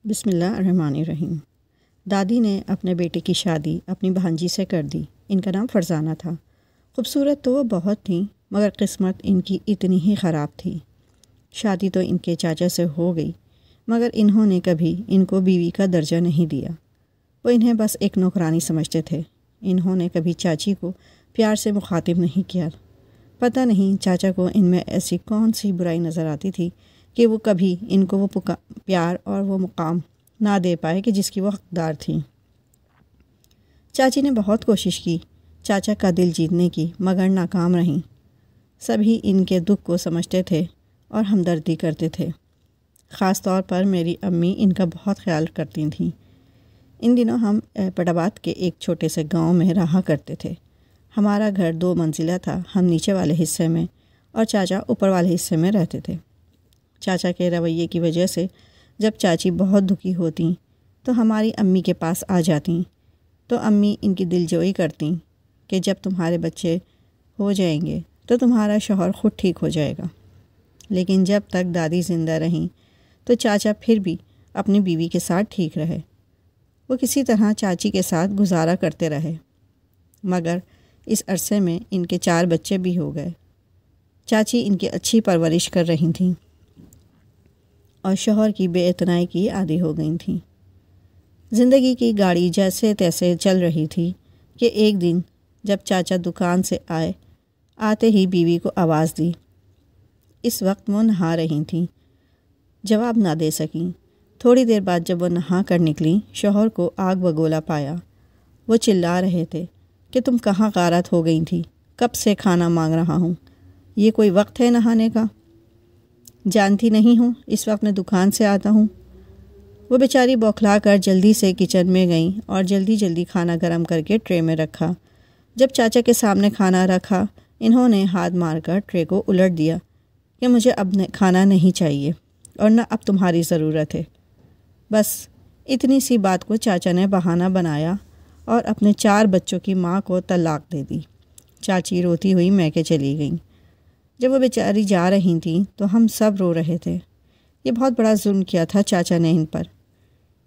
بسم اللہ الرحمن الرحیم۔ دادی نے اپنے بیٹے کی شادی اپنی بھانجی سے کر دی۔ ان کا نام فرزانہ تھا۔ خوبصورت تو وہ بہت تھیں، مگر قسمت ان کی اتنی ہی خراب تھی۔ شادی تو ان کے چاچا سے ہو گئی، مگر انہوں نے کبھی ان کو بیوی کا درجہ نہیں دیا۔ وہ انہیں بس ایک نوکرانی سمجھتے تھے۔ انہوں نے کبھی چاچی کو پیار سے مخاطب نہیں کیا۔ پتہ نہیں چاچا کو ان میں ایسی کون سی برائی نظر آتی تھی کہ وہ کبھی ان کو وہ پیار اور وہ مقام نہ دے پائے کہ جس کی وہ حقدار تھیں۔ چاچی نے بہت کوشش کی چاچا کا دل جیتنے کی، مگر ناکام رہیں۔ سبھی ان کے دکھ کو سمجھتے تھے اور ہمدردی کرتے تھے۔ خاص طور پر میری امی ان کا بہت خیال کرتی تھیں۔ ان دنوں ہم پٹاباد کے ایک چھوٹے سے گاؤں میں رہا کرتے تھے۔ ہمارا گھر 2 منزلہ تھا۔ ہم نیچے والے حصے میں اور چاچا اوپر والے حصے میں رہتے تھے۔ چاچا کے رویے کی وجہ سے جب چاچی بہت دکھی ہوتیں تو ہماری امی کے پاس آ جاتیں، تو امی ان کی دلجوئی کرتیں کہ جب تمہارے بچے ہو جائیں گے تو تمہارا شوہر خود ٹھیک ہو جائے گا۔ لیکن جب تک دادی زندہ رہیں تو چاچا پھر بھی اپنی بیوی کے ساتھ ٹھیک رہے۔ وہ کسی طرح چاچی کے ساتھ گزارا کرتے رہے، مگر اس عرصے میں ان کے 4 بچے بھی ہو گئے۔ چاچی ان کی اچھی پرورش کر رہی تھیں اور شوہر کی بے اعتنائی کی عادی ہو گئی تھیں۔ زندگی کی گاڑی جیسے تیسے چل رہی تھی کہ ایک دن جب چاچا دکان سے آتے ہی بیوی کو آواز دی۔ اس وقت وہ نہا رہی تھیں، جواب نہ دے سکیں۔ تھوڑی دیر بعد جب وہ نہا کر نکلیں، شوہر کو آگ بگولا پایا۔ وہ چلا رہے تھے کہ تم کہاں غارت ہو گئی تھی، کب سے کھانا مانگ رہا ہوں، یہ کوئی وقت ہے نہانے کا؟ جانتی نہیں ہوں اس وقت میں دکان سے آتا ہوں۔ وہ بیچاری بوکھلا کر جلدی سے کچن میں گئیں اور جلدی کھانا گرم کر کے ٹرے میں رکھا۔ جب چاچا کے سامنے کھانا رکھا، انہوں نے ہاتھ مار کر ٹرے کو الٹ دیا کہ مجھے اب کھانا نہیں چاہیے اور نہ اب تمہاری ضرورت ہے۔ بس اتنی سی بات کو چاچا نے بہانہ بنایا اور اپنے 4 بچوں کی ماں کو طلاق دے دی۔ چاچی روتی ہوئی میکے چلی گئیں۔ جب وہ بیچاری جا رہی تھیں تو ہم سب رو رہے تھے۔ یہ بہت بڑا ظلم کیا تھا چاچا نے ان پر۔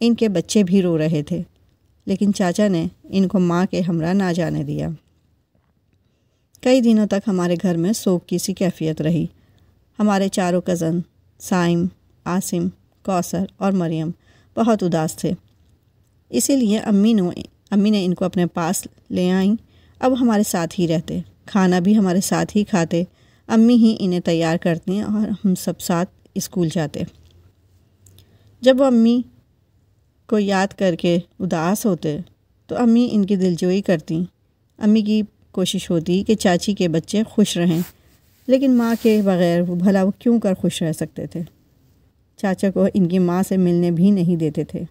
ان کے بچے بھی رو رہے تھے، لیکن چاچا نے ان کو ماں کے ہمراہ نہ جانے دیا۔ کئی دنوں تک ہمارے گھر میں سوگ کی سی کیفیت رہی۔ ہمارے 4 کزن سائم، عاصم، کوثر اور مریم بہت اداس تھے۔ اسی لیے امی نے ان کو اپنے پاس لے آئیں۔ اب ہمارے ساتھ ہی رہتے، کھانا بھی ہمارے ساتھ ہی کھاتے، امی ہی انہیں تیار کرتی اور ہم سب ساتھ اسکول جاتے۔ جب وہ امی کو یاد کر کے اداس ہوتے تو امی ان کی دلجوئی کرتی۔ امی کی کوشش ہوتی کہ چاچی کے بچے خوش رہیں، لیکن ماں کے بغیر وہ کیوں کر خوش رہ سکتے تھے؟ چاچا کو ان کی ماں سے ملنے بھی نہیں دیتے تھے۔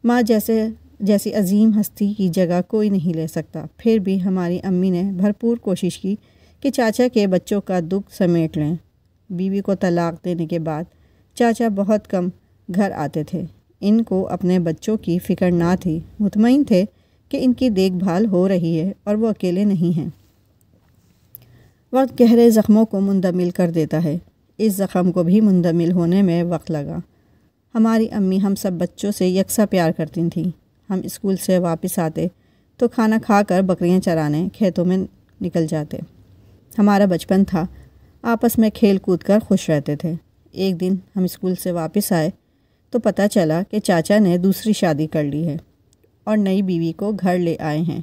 ماں جیسی عظیم ہستی کی جگہ کوئی نہیں لے سکتا۔ پھر بھی ہماری امی نے بھرپور کوشش کی کہ چاچا کے بچوں کا دکھ سمیٹ لیں۔ بیوی کو طلاق دینے کے بعد چاچا بہت کم گھر آتے تھے۔ ان کو اپنے بچوں کی فکر نہ تھی، مطمئن تھے کہ ان کی دیکھ بھال ہو رہی ہے اور وہ اکیلے نہیں ہیں۔ وقت گہرے زخموں کو مندمل کر دیتا ہے۔ اس زخم کو بھی مندمل ہونے میں وقت لگا۔ ہماری امی ہم سب بچوں سے یکساں پیار کرتی تھیں۔ ہم اسکول سے واپس آتے تو کھانا کھا کر بکریاں چرانے کھیتوں میں نکل جاتے۔ ہمارا بچپن تھا، آپس میں کھیل کود کر خوش رہتے تھے۔ ایک دن ہم اسکول سے واپس آئے تو پتہ چلا کہ چاچا نے دوسری شادی کر لی ہے اور نئی بیوی کو گھر لے آئے ہیں۔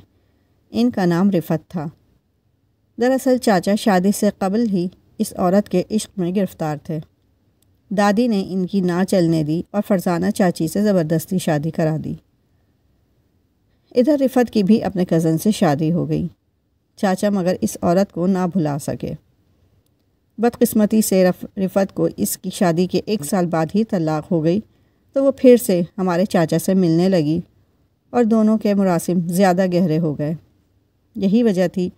ان کا نام رفت تھا۔ دراصل چاچا شادی سے قبل ہی اس عورت کے عشق میں گرفتار تھے۔ دادی نے ان کی نہ چلنے دی اور فرزانہ چاچی سے زبردستی شادی کرا دی۔ ادھر رفت کی بھی اپنے کزن سے شادی ہو گئی۔ چاچا مگر اس عورت کو نہ بھلا سکے۔ بدقسمتی سے رفت کو اس کی شادی کے 1 سال بعد ہی طلاق ہو گئی، تو وہ پھر سے ہمارے چاچا سے ملنے لگی اور دونوں کے مراسم زیادہ گہرے ہو گئے۔ یہی وجہ تھی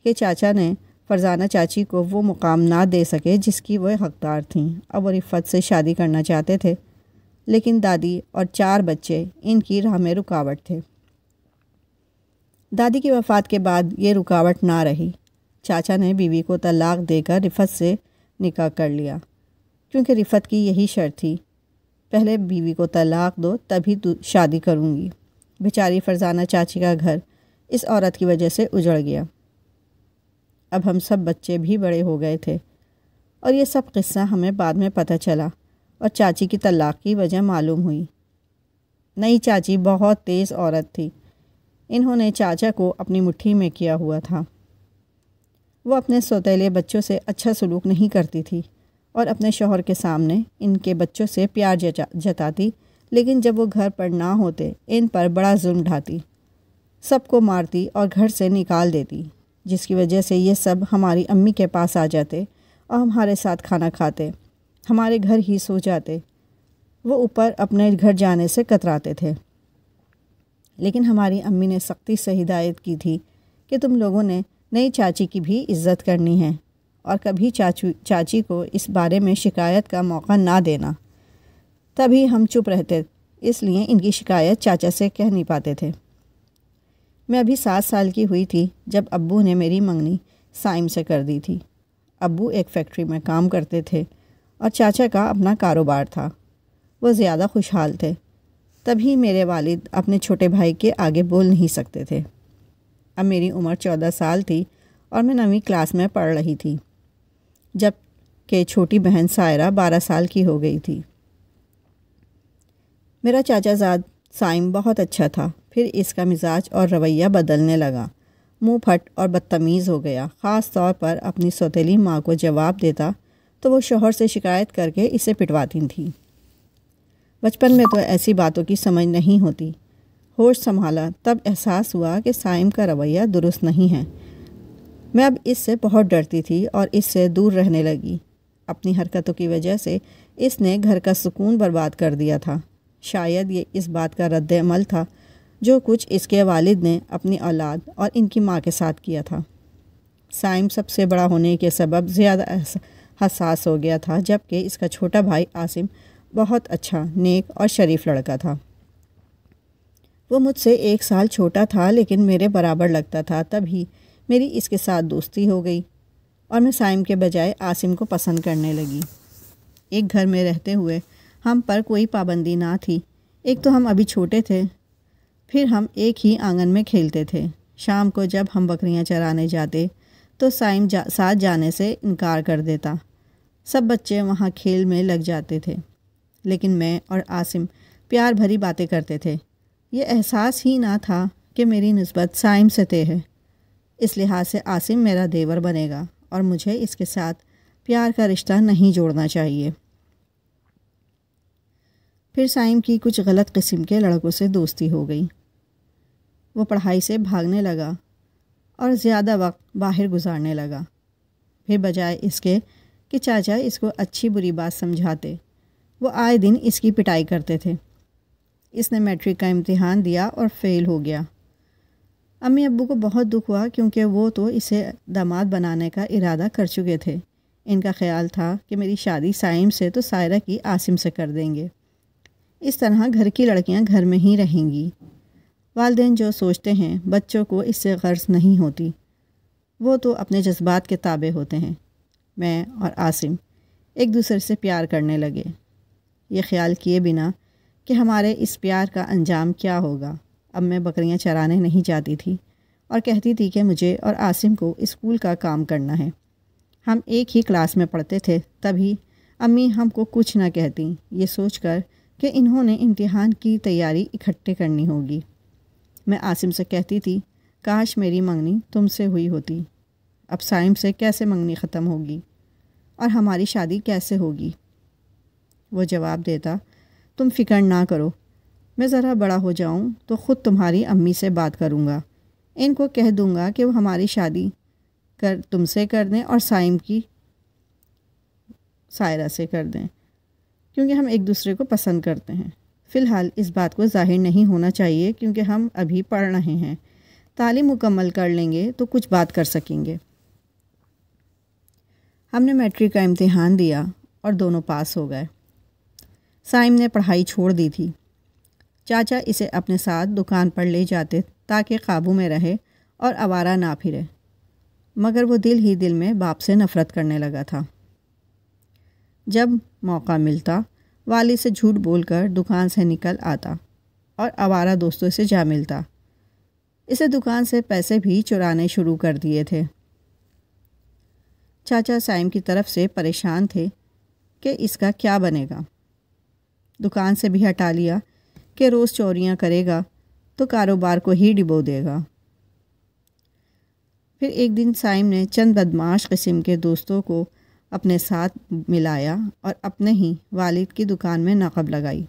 کہ چاچا نے فرزانہ چاچی کو وہ مقام نہ دے سکے جس کی وہ حقدار تھیں۔ اب وہ رفت سے شادی کرنا چاہتے تھے، لیکن دادی اور 4 بچے ان کی راہ میں رکاوٹ تھے۔ دادی کی وفات کے بعد یہ رکاوٹ نہ رہی۔ چاچا نے بیوی کو طلاق دے کر رفت سے نکاح کر لیا، کیونکہ رفت کی یہی شرط تھی۔ پہلے بیوی کو طلاق دو تبھی شادی کروں گی۔ بیچاری فرزانہ چاچی کا گھر اس عورت کی وجہ سے اجڑ گیا۔ اب ہم سب بچے بھی بڑے ہو گئے تھے اور یہ سب قصہ ہمیں بعد میں پتہ چلا اور چاچی کی طلاق کی وجہ معلوم ہوئی۔ نئی چاچی بہت تیز عورت تھی۔ انہوں نے چاچا کو اپنی مٹھی میں کیا ہوا تھا۔ وہ اپنے سوتیلے بچوں سے اچھا سلوک نہیں کرتی تھی اور اپنے شوہر کے سامنے ان کے بچوں سے پیار جتاتی، لیکن جب وہ گھر پر نہ ہوتے ان پر بڑا ظلم ڈھاتی، سب کو مارتی اور گھر سے نکال دیتی، جس کی وجہ سے یہ سب ہماری امی کے پاس آ جاتے اور ہمارے ساتھ کھانا کھاتے، ہمارے گھر ہی سو جاتے۔ وہ اوپر اپنے گھر جانے سے کتراتے تھے، لیکن ہماری امی نے سختی سے ہدایت کی تھی کہ تم لوگوں نے نئی چاچی کی بھی عزت کرنی ہے اور کبھی چاچی کو اس بارے میں شکایت کا موقع نہ دینا۔ تبھی ہم چپ رہتے، اس لیے ان کی شکایت چاچا سے کہہ نہیں پاتے تھے۔ میں ابھی 7 سال کی ہوئی تھی جب ابو نے میری منگنی سائم سے کر دی تھی۔ ابو ایک فیکٹری میں کام کرتے تھے اور چاچا کا اپنا کاروبار تھا۔ وہ زیادہ خوشحال تھے۔ تبھی میرے والد اپنے چھوٹے بھائی کے آگے بول نہیں سکتے تھے۔ اب میری عمر 14 سال تھی اور میں 9ویں کلاس میں پڑھ رہی تھی، جب کہ چھوٹی بہن سائرہ 12 سال کی ہو گئی تھی۔ میرا چاچا زاد سائم بہت اچھا تھا، پھر اس کا مزاج اور رویہ بدلنے لگا، منہ پھٹ اور بدتمیز ہو گیا۔ خاص طور پر اپنی سوتیلی ماں کو جواب دیتا تو وہ شوہر سے شکایت کر کے اسے پٹواتی تھیں۔ بچپن میں تو ایسی باتوں کی سمجھ نہیں ہوتی۔ ہوش سنبھالا تب احساس ہوا کہ سائم کا رویہ درست نہیں ہے۔ میں اب اس سے بہت ڈرتی تھی اور اس سے دور رہنے لگی۔ اپنی حرکتوں کی وجہ سے اس نے گھر کا سکون برباد کر دیا تھا۔ شاید یہ اس بات کا رد عمل تھا جو کچھ اس کے والد نے اپنی اولاد اور ان کی ماں کے ساتھ کیا تھا۔ سائم سب سے بڑا ہونے کے سبب زیادہ حساس ہو گیا تھا، جبکہ اس کا چھوٹا بھائی عاصم بہت اچھا، نیک اور شریف لڑکا تھا۔ وہ مجھ سے 1 سال چھوٹا تھا لیکن میرے برابر لگتا تھا۔ تبھی میری اس کے ساتھ دوستی ہو گئی اور میں سائم کے بجائے عاصم کو پسند کرنے لگی۔ ایک گھر میں رہتے ہوئے ہم پر کوئی پابندی نہ تھی۔ ایک تو ہم ابھی چھوٹے تھے، پھر ہم ایک ہی آنگن میں کھیلتے تھے۔ شام کو جب ہم بکریاں چرانے جاتے تو سائم ساتھ جانے سے انکار کر دیتا۔ سب بچے وہاں کھیل میں لگ جاتے تھے، لیکن میں اور عاصم پیار بھری باتیں کرتے تھے۔ یہ احساس ہی نہ تھا کہ میری نسبت سائم سے طے ہے۔ اس لحاظ سے عاصم میرا دیور بنے گا اور مجھے اس کے ساتھ پیار کا رشتہ نہیں جوڑنا چاہیے۔ پھر سائم کی کچھ غلط قسم کے لڑکوں سے دوستی ہو گئی۔ وہ پڑھائی سے بھاگنے لگا اور زیادہ وقت باہر گزارنے لگا۔ پھر بجائے اس کے کہ چاچا اس کو اچھی بری بات سمجھاتے، وہ آئے دن اس کی پٹائی کرتے تھے۔ اس نے میٹرک کا امتحان دیا اور فیل ہو گیا۔ امی ابو کو بہت دکھ ہوا کیونکہ وہ تو اسے داماد بنانے کا ارادہ کر چکے تھے۔ ان کا خیال تھا کہ میری شادی سائم سے تو سائرہ کی عاصم سے کر دیں گے۔ اس طرح گھر کی لڑکیاں گھر میں ہی رہیں گی۔ والدین جو سوچتے ہیں بچوں کو اس سے غرض نہیں ہوتی، وہ تو اپنے جذبات کے تابع ہوتے ہیں۔ میں اور عاصم ایک دوسرے سے پیار کرنے لگے، یہ خیال کیے بنا کہ ہمارے اس پیار کا انجام کیا ہوگا۔ اب میں بکریاں چرانے نہیں جاتی تھی اور کہتی تھی کہ مجھے اور عاصم کو اسکول کا کام کرنا ہے۔ ہم ایک ہی کلاس میں پڑھتے تھے، تبھی امی ہم کو کچھ نہ کہتی، یہ سوچ کر کہ انہوں نے امتحان کی تیاری اکٹھے کرنی ہوگی۔ میں عاصم سے کہتی تھی، کاش میری منگنی تم سے ہوئی ہوتی۔ اب سائم سے کیسے منگنی ختم ہوگی اور ہماری شادی کیسے ہوگی؟ وہ جواب دیتا، تم فکر نہ کرو، میں ذرا بڑا ہو جاؤں تو خود تمہاری امی سے بات کروں گا، ان کو کہہ دوں گا کہ وہ ہماری شادی تم سے کر دیں اور سائم کی سائرہ سے کر دیں، کیونکہ ہم ایک دوسرے کو پسند کرتے ہیں۔ فی الحال اس بات کو ظاہر نہیں ہونا چاہیے کیونکہ ہم ابھی پڑھ رہے ہیں، تعلیم مکمل کر لیں گے تو کچھ بات کر سکیں گے۔ ہم نے میٹرک کا امتحان دیا اور دونوں پاس ہو گئے۔ سائم نے پڑھائی چھوڑ دی تھی۔ چاچا اسے اپنے ساتھ دکان پر لے جاتے تاکہ قابو میں رہے اور آوارہ نہ پھرے، مگر وہ دل ہی دل میں باپ سے نفرت کرنے لگا تھا۔ جب موقع ملتا والد سے جھوٹ بول کر دکان سے نکل آتا اور آوارہ دوستوں سے جا ملتا۔ اسے دکان سے پیسے بھی چرانے شروع کر دیے تھے۔ چاچا سائم کی طرف سے پریشان تھے کہ اس کا کیا بنے گا۔ دکان سے بھی ہٹا لیا کہ روز چوریاں کرے گا تو کاروبار کو ہی ڈبو دے گا۔ پھر ایک دن سائم نے چند بدمعاش قسم کے دوستوں کو اپنے ساتھ ملایا اور اپنے ہی والد کی دکان میں نقب لگائی۔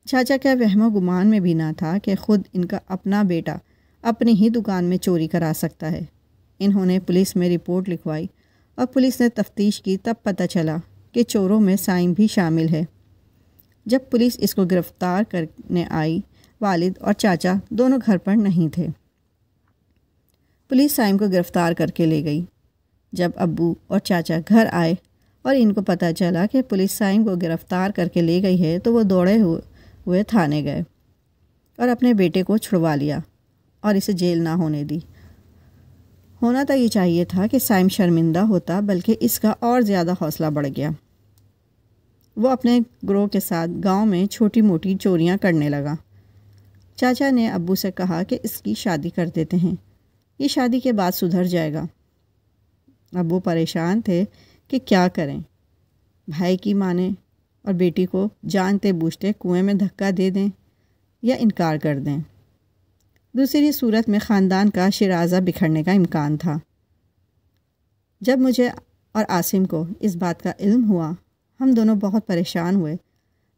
چاچا کا وہم و گمان میں بھی نہ تھا کہ خود ان کا اپنا بیٹا اپنی ہی دکان میں چوری کرا سکتا ہے۔ انہوں نے پولیس میں رپورٹ لکھوائی اور پولیس نے تفتیش کی، تب پتہ چلا کہ چوروں میں سائم بھی شامل ہے۔ جب پولیس اس کو گرفتار کرنے آئی، والد اور چاچا دونوں گھر پر نہیں تھے۔ پولیس سائم کو گرفتار کر کے لے گئی۔ جب ابو اور چاچا گھر آئے اور ان کو پتہ چلا کہ پولیس سائم کو گرفتار کر کے لے گئی ہے تو وہ دوڑے ہوئے تھانے گئے اور اپنے بیٹے کو چھڑوا لیا اور اسے جیل نہ ہونے دی۔ ہونا تو یہ چاہیے تھا کہ سائم شرمندہ ہوتا، بلکہ اس کا اور زیادہ حوصلہ بڑھ گیا۔ وہ اپنے گروہ کے ساتھ گاؤں میں چھوٹی موٹی چوریاں کرنے لگا۔ چاچا نے ابو سے کہا کہ اس کی شادی کر دیتے ہیں، یہ شادی کے بعد سدھر جائے گا۔ ابو پریشان تھے کہ کیا کریں، بھائی کی مانیں اور بیٹی کو جانتے بوجھتے کنویں میں دھکا دے دیں یا انکار کر دیں۔ دوسری صورت میں خاندان کا شیرازہ بکھرنے کا امکان تھا۔ جب مجھے اور عاصم کو اس بات کا علم ہوا، ہم دونوں بہت پریشان ہوئے۔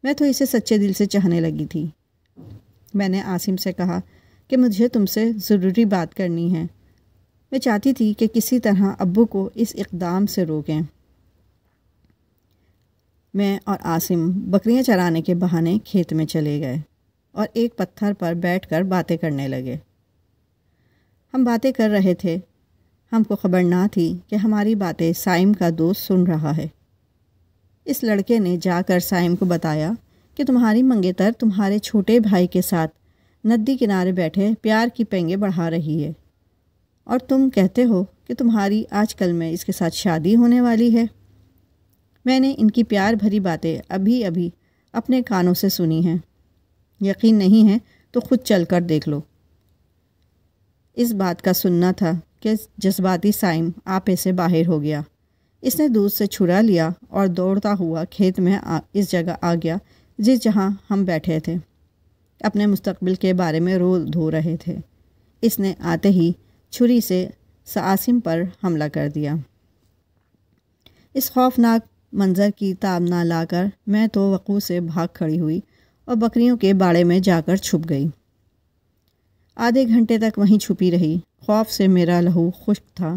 میں تو اسے سچے دل سے چاہنے لگی تھی۔ میں نے عاصم سے کہا کہ مجھے تم سے ضروری بات کرنی ہے۔ میں چاہتی تھی کہ کسی طرح ابو کو اس اقدام سے روکیں۔ میں اور عاصم بکریاں چرانے کے بہانے کھیت میں چلے گئے اور ایک پتھر پر بیٹھ کر باتیں کرنے لگے۔ ہم باتیں کر رہے تھے، ہم کو خبر نہ تھی کہ ہماری باتیں سائم کا دوست سن رہا ہے۔ اس لڑکے نے جا کر سائم کو بتایا کہ تمہاری منگیتر تمہارے چھوٹے بھائی کے ساتھ ندی کنارے بیٹھے پیار کی پینگیں بڑھا رہی ہے، اور تم کہتے ہو کہ تمہاری آج کل میں اس کے ساتھ شادی ہونے والی ہے۔ میں نے ان کی پیار بھری باتیں ابھی اپنے کانوں سے سنی ہیں۔ یقین نہیں ہے تو خود چل کر دیکھ لو۔ اس بات کا سننا تھا کہ جذباتی سائم آپے سے باہر ہو گیا۔ اس نے دودھ سے چھڑا لیا اور دوڑتا ہوا کھیت میں اس جگہ آ گیا جہاں ہم بیٹھے تھے، اپنے مستقبل کے بارے میں رو دھو رہے تھے۔ اس نے آتے ہی چھری سے عاصم پر حملہ کر دیا۔ اس خوفناک منظر کی تاب نہ لا کر میں تو وقوع سے بھاگ کھڑی ہوئی اور بکریوں کے باڑے میں جا کر چھپ گئی۔ آدھے گھنٹے تک وہیں چھپی رہی۔ خوف سے میرا لہو خشک تھا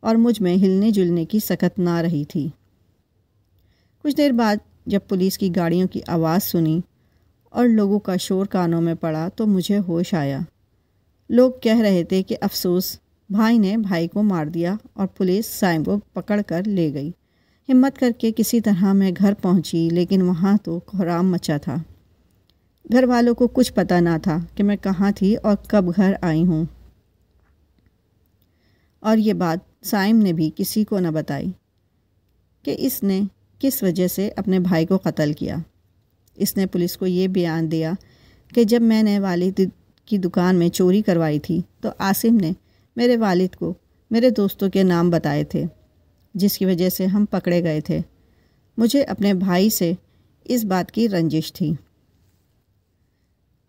اور مجھ میں ہلنے جلنے کی سکت نہ رہی تھی۔ کچھ دیر بعد جب پولیس کی گاڑیوں کی آواز سنی اور لوگوں کا شور کانوں میں پڑا تو مجھے ہوش آیا۔ لوگ کہہ رہے تھے کہ افسوس، بھائی نے بھائی کو مار دیا، اور پولیس سائم کو پکڑ کر لے گئی۔ ہمت کر کے کسی طرح میں گھر پہنچی، لیکن وہاں تو کہرام مچا تھا۔ گھر والوں کو کچھ پتہ نہ تھا کہ میں کہاں تھی اور کب گھر آئی ہوں، اور یہ بات سائم نے بھی کسی کو نہ بتائی کہ اس نے کس وجہ سے اپنے بھائی کو قتل کیا۔ اس نے پولیس کو یہ بیان دیا کہ جب میں نے والد کی دکان میں چوری کروائی تھی تو عاصم نے میرے والد کو میرے دوستوں کے نام بتائے تھے، جس کی وجہ سے ہم پکڑے گئے تھے۔ مجھے اپنے بھائی سے اس بات کی رنجش تھی۔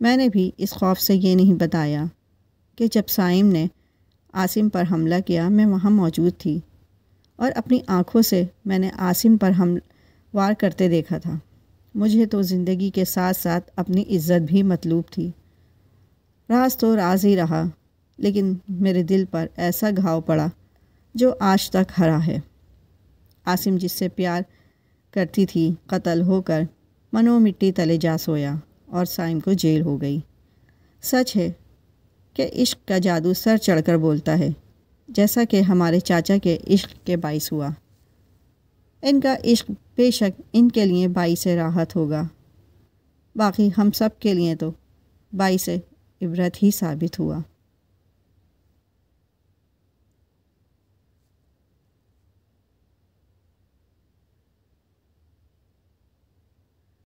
میں نے بھی اس خوف سے یہ نہیں بتایا کہ جب سائم نے عاصم پر حملہ کیا میں وہاں موجود تھی اور اپنی آنکھوں سے میں نے عاصم پر وار کرتے دیکھا تھا۔ مجھے تو زندگی کے ساتھ ساتھ اپنی عزت بھی مطلوب تھی۔ راز تو راز ہی رہا، لیکن میرے دل پر ایسا گھاؤ پڑا جو آج تک ہرا ہے۔ عاصم جس سے پیار کرتی تھی قتل ہو کر منو مٹی تلے جا سویا اور سائم کو جیل ہو گئی۔ سچ ہے کہ عشق کا جادو سر چڑھ کر بولتا ہے، جیسا کہ ہمارے چاچا کے عشق کے باعث ہوا۔ ان کا عشق بے شک ان کے لیے باعث راحت ہوگا، باقی ہم سب کے لیے تو باعث عبرت ہی ثابت ہوا۔